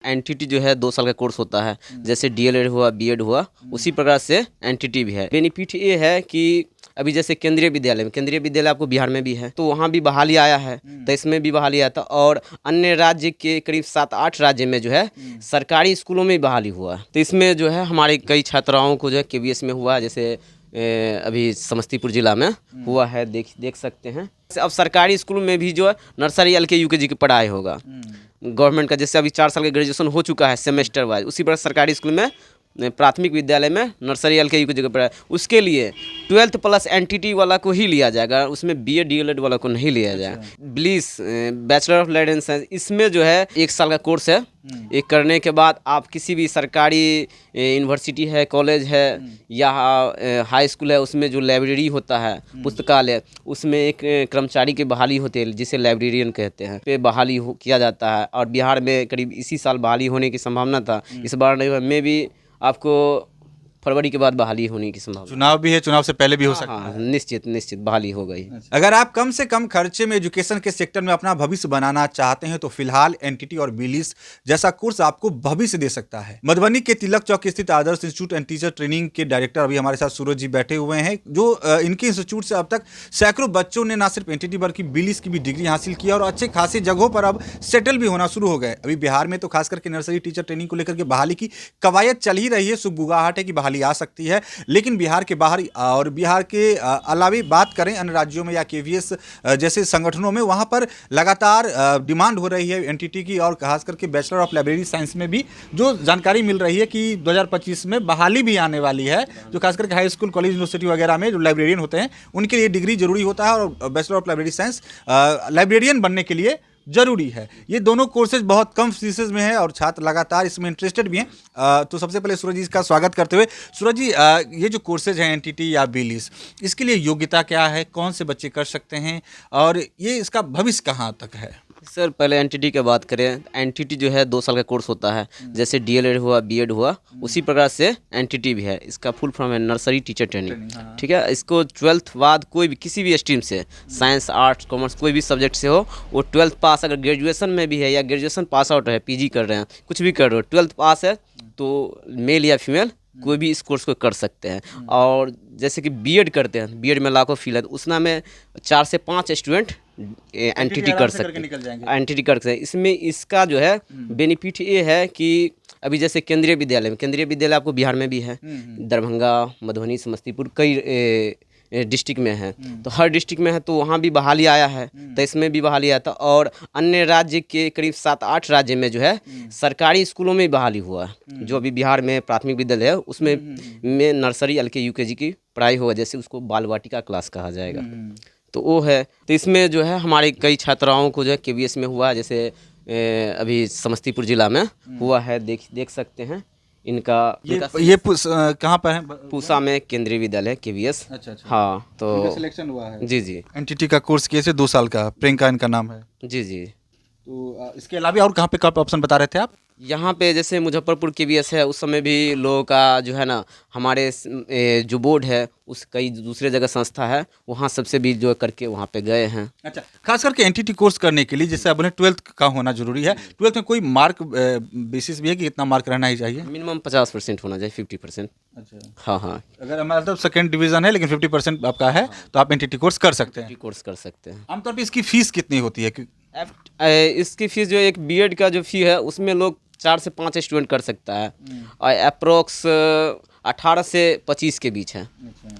Entity जो है 2 साल का कोर्स होता है, जैसे डीएलएड हुआ, बीएड हुआ, उसी प्रकार से एनटीटी भी है। बेनिफिट ये है कि अभी जैसे केंद्रीय विद्यालय आपको बिहार में भी है, तो वहाँ भी बहाली आया है, तो इसमें भी बहाली आया था। और अन्य राज्य के करीब 7-8 राज्य में जो है सरकारी स्कूलों में बहाली हुआ है। तो इसमें जो है हमारे कई छात्राओं को जो है केवीएस में हुआ है, जैसे अभी समस्तीपुर जिला में हुआ है, देख सकते हैं। अब सरकारी स्कूल में भी जो है नर्सरी एलके यूकेजी की पढ़ाई होगा गवर्नमेंट का, जैसे अभी 4 साल का ग्रेजुएशन हो चुका है सेमेस्टर वाइज, उसी पर सरकारी स्कूल में प्राथमिक विद्यालय में नर्सरी एलके यूकेजी की पढ़ाई, उसके लिए 12th प्लस एनटीटी वाला को ही लिया जाएगा, उसमें बीए डीएलएड वाला को नहीं लिया जाएगा। Bliss bachelor of land and science, इसमें जो है 1 साल का कोर्स है। ये करने के बाद आप किसी भी सरकारी यूनिवर्सिटी है, कॉलेज है या हाई स्कूल है, उसमें जो लाइब्रेरी होता है, पुस्तकालय, उसमें एक कर्मचारी की बहाली होती है जिसे लाइब्रेरियन कहते हैं, पे बहाली किया जाता है। और बिहार में करीब इसी साल बहाली होने की संभावना था, इस बार नहीं हुआ। में भी आपको फरवरी के बाद बहाली होने की संभावना। चुनाव भी है, चुनाव से पहले भी हो सकता है। निश्चित बहाली हो गई। अगर आप कम से कम खर्चे में एजुकेशन के सेक्टर में अपना भविष्य बनाना चाहते हैं तो फिलहाल एनटीटी और बीलिस जैसा कोर्स आपको भविष्य दे सकता है। मधुबनी के तिलक चौक स्थित आदर्श इंस्टीट्यूट एंड टीचर ट्रेनिंग के डायरेक्टर अभी हमारे साथ सूरज जी बैठे हुए हैं, जो इनके इंस्टीट्यूट से अब तक सैकड़ों बच्चों ने ना सिर्फ एनटीटी बल्कि बीलिस की भी डिग्री हासिल की और अच्छे खासी जगहों पर अब सेटल भी होना शुरू हो गए। अभी बिहार में तो खास करके नर्सरी टीचर ट्रेनिंग को लेकर के बहाली की कवायद चल ही रही है, सुगबुगाहट है कि बहाली आ सकती है। लेकिन बिहार के बाहर और बिहार के अलावे बात करें अन्य राज्यों में या केवीएस जैसे संगठनों में, वहां पर लगातार डिमांड हो रही है एनटीटी की, और खास करके बैचलर ऑफ लाइब्रेरी साइंस में भी जो जानकारी मिल रही है कि 2025 में बहाली भी आने वाली है, जो खास करके हाई स्कूल, कॉलेज, यूनिवर्सिटी वगैरह में जो लाइब्रेरियन होते हैं उनके लिए डिग्री जरूरी होता है, और bachelor of library science librarian बनने के लिए जरूरी है। ये दोनों कोर्सेज बहुत कम फीसेज में है और छात्र लगातार इसमें इंटरेस्टेड भी हैं। तो सबसे पहले सूरज जी का स्वागत करते हुए, सूरज जी ये जो कोर्सेज हैं एनटीटी या बीलिस, इसके लिए योग्यता क्या है, कौन से बच्चे कर सकते हैं और ये इसका भविष्य कहाँ तक है? सर पहले एनटीटी की बात करें, एनटीटी जो है 2 साल का कोर्स होता है, जैसे डीएलएड हुआ, बीएड हुआ, उसी प्रकार से एनटीटी भी है। इसका फुल फॉर्म है नर्सरी टीचर ट्रेनिंग, ठीक है। इसको 12th बाद कोई भी किसी भी स्ट्रीम से, साइंस, आर्ट्स, कॉमर्स, कोई भी सब्जेक्ट से हो, वो 12th पास, अगर ग्रेजुएशन में भी है या ग्रेजुएशन पास आउट है, पीजी कर रहे हैं, कुछ भी कर रहे हो, 12th पास है तो मेल या फीमेल कोई भी इस कोर्स को कर सकते हैं। और जैसे कि बीएड करते हैं, बीएड में लाखों फील है, तो उसमें में 4 से 5 स्टूडेंट एनटीटी कर सकते हैं, एनटीटी कर सकते हैं। इसमें इसका जो है बेनिफिट ये है कि अभी जैसे केंद्रीय विद्यालय आपको बिहार में भी है, दरभंगा, मधुबनी, समस्तीपुर, कई डिस्ट्रिक्ट में है, तो हर डिस्ट्रिक्ट में है, तो वहाँ भी बहाली आया है, तो इसमें भी बहाली आया था। और अन्य राज्य के करीब 7-8 राज्य में जो है सरकारी स्कूलों में बहाली हुआ है। जो अभी बिहार में प्राथमिक विद्यालय है, उसमें में नर्सरी एलके यूकेजी की पढ़ाई होगा, जैसे उसको बाल वाटिका क्लास कहा जाएगा, तो वो है। तो इसमें जो है हमारे कई छात्राओं को जो है केवीएस में हुआ है, जैसे अभी समस्तीपुर जिला में हुआ है, देख सकते हैं। इनका कहाँ पर है? पूसा में केंद्रीय विद्यालय केवीएस। अच्छा। हाँ, तो सिलेक्शन हुआ है। जी एनटीटी का कोर्स किए थे 2 साल का, प्रियंका इनका नाम है। जी। तो इसके अलावा और कहाँ पे कब ऑप्शन बता रहे थे आप? यहाँ पे जैसे मुजफ्फरपुर केवीएस है, उस समय भी लोगों का जो है ना, हमारे जो बोर्ड है, उस कई दूसरे जगह संस्था है, वहाँ सबसे भी जो करके वहाँ पे गए हैं। अच्छा, खास करके एनटीटी कोर्स करने के लिए जैसे अपने 12th का होना जरूरी है, 12th में कोई मार्क बेसिस भी है कि इतना मार्क रहना ही चाहिए? मिनिमम 50% होना चाहिए, 50%। अच्छा। हाँ। अगर मतलब सेकेंड डिवीजन है लेकिन 50% आपका है, तो आप एनटीटी कोर्स कर सकते हैं। कोर्स कर सकते हैं। आमतौर पर इसकी फीस कितनी होती है? इसकी फीस जो एक बीएड का जो फी है, उसमें लोग 4 से 5 स्टूडेंट कर सकता है, और अप्रोक्स 18 से 25 के बीच है।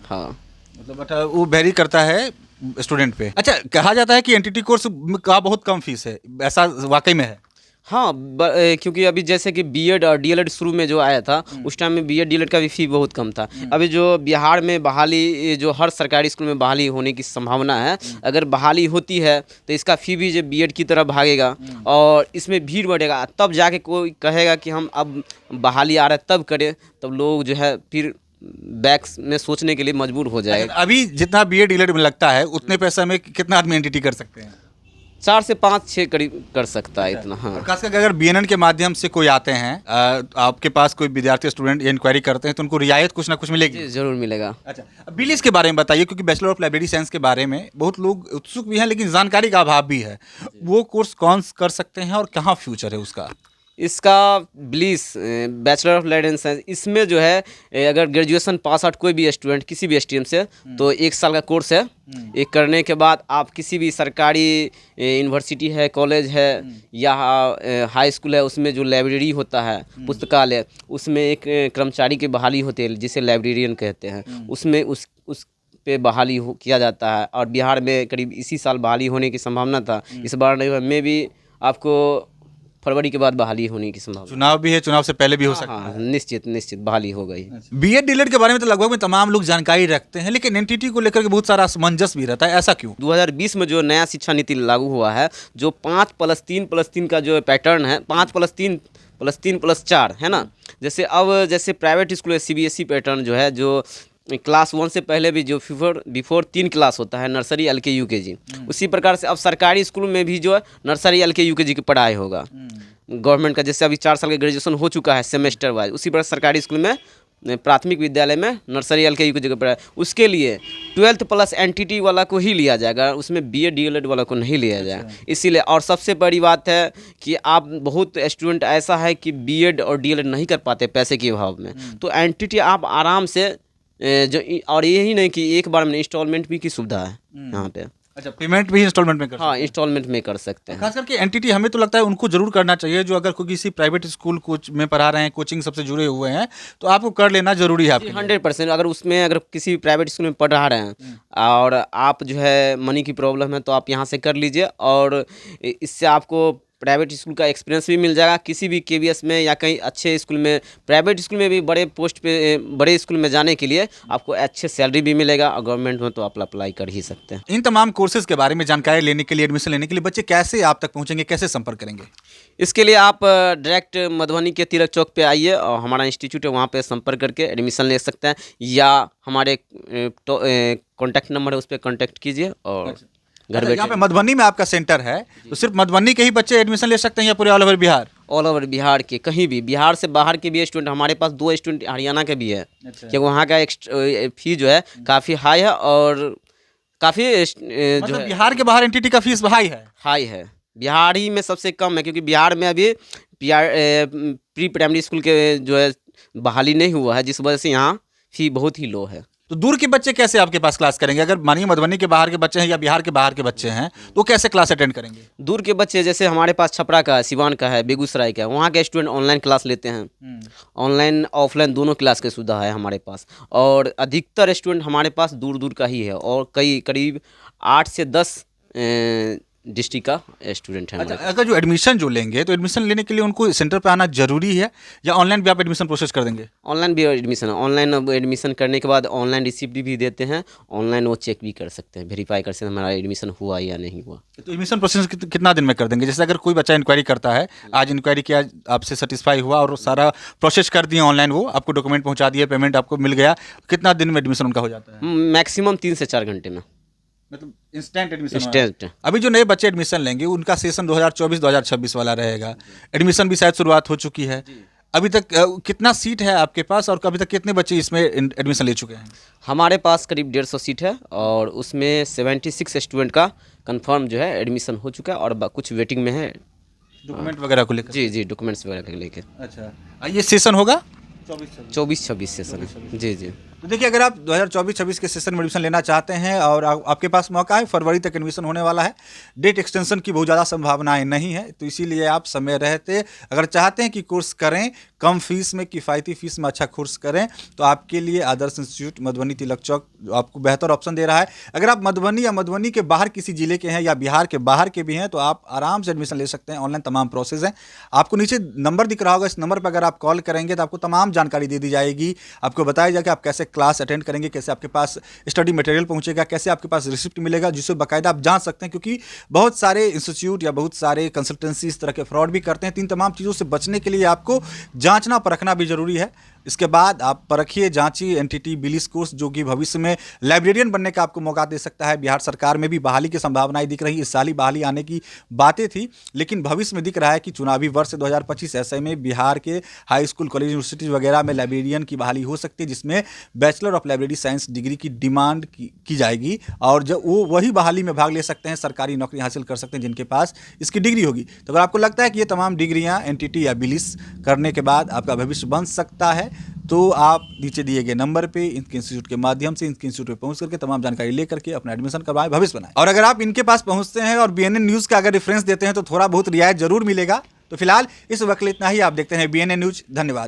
हाँ, मतलब वो वेरी करता है स्टूडेंट पे। अच्छा, कहा जाता है कि एनटीटी कोर्स का बहुत कम फीस है, ऐसा वाकई में है? हाँ, क्योंकि अभी जैसे कि बीएड और डीएलएड शुरू में जो आया था, उस टाइम में बीएड डीएलएड का भी फी बहुत कम था। अभी जो बिहार में बहाली, जो हर सरकारी स्कूल में बहाली होने की संभावना है, अगर बहाली होती है तो इसका फी भी जो बीएड की तरफ भागेगा और इसमें भीड़ बढ़ेगा, तब जाके कोई कहेगा कि हम अब बहाली आ रहा है तब करें, तब लोग जो है फिर बैक में सोचने के लिए मजबूर हो जाएगा। अभी जितना बीएड डीएलएड में लगता है, उतने पैसे में कितना आदमी एनटीटी कर सकते हैं? 4 से 5-6 करीब कर सकता है इतना। हाँ, खास करके अगर बीएनएन के माध्यम से कोई आते हैं, आपके पास कोई विद्यार्थी स्टूडेंट इंक्वायरी करते हैं, तो उनको रियायत कुछ ना कुछ मिलेगी? जरूर मिलेगा। अच्छा, बीलिस के बारे में बताइए, क्योंकि बैचलर ऑफ लाइब्रेरी साइंस के बारे में बहुत लोग उत्सुक भी हैं लेकिन जानकारी का अभाव भी है। वो कोर्स कौन कर सकते हैं और कहाँ फ्यूचर है उसका? इसका bliss bachelor of land and science, इसमें जो है अगर ग्रेजुएशन पास आउट कोई भी स्टूडेंट किसी भी स्ट्रीम से, तो 1 साल का कोर्स है। एक करने के बाद आप किसी भी सरकारी यूनिवर्सिटी है, कॉलेज है या हाई स्कूल है, उसमें जो लाइब्रेरी होता है, पुस्तकालय, उसमें एक कर्मचारी की बहाली होती है जिसे लाइब्रेरियन कहते हैं, उसमें उस पे बहाली किया जाता है। और बिहार में करीब इसी साल बहाली होने की संभावना था, इस बार नहीं हुआ। मे भी आपको फरवरी के बाद बहाली होने की संभावना। चुनाव भी है, चुनाव से पहले भी हो सकता हाँ, निश्चित बहाली हो गई। बीएड डीएलएड के बारे में तो लगभग में तमाम लोग जानकारी रखते हैं, लेकिन एनटीटी को लेकर के बहुत सारा असमंजस भी रहता है, ऐसा क्यों? 2020 में जो नया शिक्षा नीति लागू हुआ है, जो 5+3+3 का जो पैटर्न है, 5+3+3+4 है ना, जैसे प्राइवेट स्कूल है, सीबीएसई पैटर्न जो है, जो क्लास 1 से पहले भी जो बिफोर 3 क्लास होता है, नर्सरी एलके यूकेजी, उसी प्रकार से अब सरकारी स्कूल में भी जो है नर्सरी एलके यूकेजी की पढ़ाई होगा गवर्नमेंट का। जैसे अभी 4 साल का ग्रेजुएशन हो चुका है सेमेस्टर वाइज, उसी प्रकार सरकारी स्कूल में प्राथमिक विद्यालय में नर्सरी एलके यूकेजी की पढ़ाई, उसके लिए 12th प्लस एनटीटी वाला को ही लिया जाएगा, उसमें बीएड डीएलएड वाला को नहीं लिया जाएगा। इसीलिए, और सबसे बड़ी बात है कि आप बहुत स्टूडेंट ऐसा है कि बीएड और डीएलएड नहीं कर पाते पैसे के अभाव में, तो एनटीटी आप आराम से और यही नहीं कि एक बार में इंस्टॉलमेंट भी की सुविधा है यहाँ पे। अच्छा, पेमेंट भी इंस्टॉलमेंट में कर सकते हैं? हाँ, इंस्टॉलमेंट में कर सकते हैं। खास करके एनटीटी हमें तो लगता है उनको जरूर करना चाहिए, जो अगर कोई किसी प्राइवेट स्कूल कोच में पढ़ा रहे हैं, कोचिंग सबसे जुड़े हुए हैं, तो आपको कर लेना जरूरी है आपके लिए। 100%। अगर किसी भी प्राइवेट स्कूल में पढ़ रहे हैं और आप जो है मनी की प्रॉब्लम है, तो आप यहाँ से कर लीजिए, और इससे आपको प्राइवेट स्कूल का एक्सपीरियंस भी मिल जाएगा। किसी भी केवीएस में या कहीं अच्छे स्कूल में, प्राइवेट स्कूल में भी बड़े पोस्ट पे, बड़े स्कूल में जाने के लिए आपको अच्छे सैलरी भी मिलेगा, और गवर्नमेंट में तो आप अप्लाई कर ही सकते हैं। इन तमाम कोर्सेज के बारे में जानकारी लेने के लिए, एडमिशन लेने के लिए बच्चे कैसे आप तक पहुंचेंगे, कैसे संपर्क करेंगे? इसके लिए आप डायरेक्ट मधुबनी के तिलक चौक पे आइए, और हमारा इंस्टीट्यूट है, वहाँ पे संपर्क करके एडमिशन ले सकते हैं, या हमारे कॉन्टैक्ट नंबर है, उस पर कॉन्टैक्ट कीजिए और घर बैठे। यहाँ पे मधुबनी में आपका सेंटर है, तो सिर्फ मधुबनी के ही बच्चे एडमिशन ले सकते हैं या पूरे all over Bihar? All over Bihar के, कहीं भी, बिहार से बाहर के भी स्टूडेंट, हमारे पास 2 स्टूडेंट हरियाणा के भी है। क्योंकि वहाँ का फी जो है काफ़ी हाई है, और काफ़ी जो है बिहार के बाहर एनटीटी का फीस हाई है। बिहार ही में सबसे कम है, क्योंकि बिहार में अभी प्री प्राइमरी स्कूल के जो है बहाली नहीं हुआ है, जिस वजह से यहाँ फी बहुत ही लो है। तो दूर के बच्चे कैसे आपके पास क्लास करेंगे? अगर मानिए मधुबनी के बाहर के बच्चे हैं या बिहार के बाहर के बच्चे हैं, तो कैसे क्लास अटेंड करेंगे? दूर के बच्चे, जैसे हमारे पास छपरा का है, सिवान का है, बेगूसराय का है, वहाँ के स्टूडेंट ऑनलाइन क्लास लेते हैं। ऑनलाइन ऑफलाइन दोनों क्लास की सुविधा है हमारे पास, और अधिकतर स्टूडेंट हमारे पास दूर दूर का ही है, और करीब 8 से 10 डिस्ट्रिक्ट का स्टूडेंट है। अच्छा, अगर जो एडमिशन जो लेंगे, तो एडमिशन लेने के लिए उनको सेंटर पे आना जरूरी है, या ऑनलाइन भी आप एडमिशन प्रोसेस कर देंगे? ऑनलाइन भी एडमिशन है। ऑनलाइन एडमिशन करने के बाद ऑनलाइन रिसिप्ट भी देते हैं, ऑनलाइन वो चेक भी कर सकते हैं, वेरीफाई कर सकते हैं हमारा एडमिशन हुआ या नहीं हुआ। तो एडमिशन प्रोसेस कितना दिन में कर देंगे? जैसे अगर कोई बच्चा इंक्वायरी करता है, आज इंक्वायरी किया, आपसे सेटिस्फाई हुआ और सारा प्रोसेस कर दिए ऑनलाइन, वो आपको डॉक्यूमेंट पहुंचा दिए, पेमेंट आपको मिल गया, कितना दिन में एडमिशन उनका हो जाता है? मैक्सिमम 3 से 4 घंटे में, मतलब इंस्टेंट एडमिशन? इंस्टेंट। अभी जो नए बच्चे एडमिशन लेंगे, उनका सेशन 2024-2026 वाला रहेगा, एडमिशन भी शायद शुरुआत हो चुकी है। अभी तक कितना सीट है आपके पास, और अभी तक कितने बच्चे इसमें एडमिशन ले चुके हैं? हमारे पास करीब 150 सीट है, और उसमें 76 स्टूडेंट का कंफर्म जो है एडमिशन हो चुका है, और कुछ वेटिंग में है डॉक्यूमेंट वगैरह को लेकर? जी, डॉक्यूमेंट्स वगैरह को लेकर। अच्छा, ये सेशन होगा 24-26 सेशन है। जी। तो देखिए, अगर आप 2024-26 के सेशन में एडमिशन लेना चाहते हैं, और आपके पास मौका है, फरवरी तक एडमिशन होने वाला है, डेट एक्सटेंशन की बहुत ज़्यादा संभावनाएं नहीं है, तो इसीलिए आप समय रहते अगर चाहते हैं कि कोर्स करें कम फीस में, किफ़ायती फीस में अच्छा कोर्स करें, तो आपके लिए आदर्श इंस्टीट्यूट मधुबनी तिलक चौक आपको बेहतर ऑप्शन दे रहा है। अगर आप मधुबनी या मधुबनी के बाहर किसी जिले के हैं, या बिहार के बाहर के भी हैं, तो आप आराम से एडमिशन ले सकते हैं। ऑनलाइन तमाम प्रोसेस हैं। आपको नीचे नंबर दिख रहा होगा, इस नंबर पर अगर आप कॉल करेंगे तो आपको तमाम जानकारी दे दी जाएगी। आपको बताया जाएगा आप कैसे क्लास अटेंड करेंगे, कैसे आपके पास स्टडी मटेरियल पहुंचेगा, कैसे आपके पास रिसिप्ट मिलेगा, जिससे बाकायदा आप जान सकते हैं, क्योंकि बहुत सारे इंस्टीट्यूट या बहुत सारे कंसल्टेंसी इस तरह के फ्रॉड भी करते हैं। तो इन तमाम चीज़ों से बचने के लिए आपको जांचना परखना भी जरूरी है। इसके बाद आप परखिए, जांचिए एनटीटी बिलिस कोर्स, जो कि भविष्य में लाइब्रेरियन बनने का आपको मौका दे सकता है। बिहार सरकार में भी बहाली की संभावनाएं दिख रही। इस साल ही बहाली आने की बातें थी, लेकिन भविष्य में दिख रहा है कि चुनावी वर्ष 2025 ऐसे में बिहार के हाई स्कूल, कॉलेज, यूनिवर्सिटी वगैरह में लाइब्रेरियन की बहाली हो सकती है, जिसमें bachelor of library science degree की डिमांड की जाएगी। और जब वो वही बहाली में भाग ले सकते हैं, सरकारी नौकरी हासिल कर सकते हैं जिनके पास इसकी डिग्री होगी। तो अगर आपको लगता है कि ये तमाम डिग्रियां एनटीटी या बिलिस करने के बाद आपका भविष्य बन सकता है, तो आप नीचे दिए गए नंबर पे इनके इंस्टीट्यूट के माध्यम से इनके इंस्टीट्यूट पे पहुंच करके तमाम जानकारी लेकर के अपना एडमिशन करवाएं, भविष्य बनाएं। और अगर आप इनके पास पहुंचते हैं और बीएनएन न्यूज़ का अगर रेफरेंस देते हैं तो थोड़ा बहुत रियायत जरूर मिलेगा। तो फिलहाल इस वक्त इतना ही। आप देखते हैं बीएनएन न्यूज़। धन्यवाद।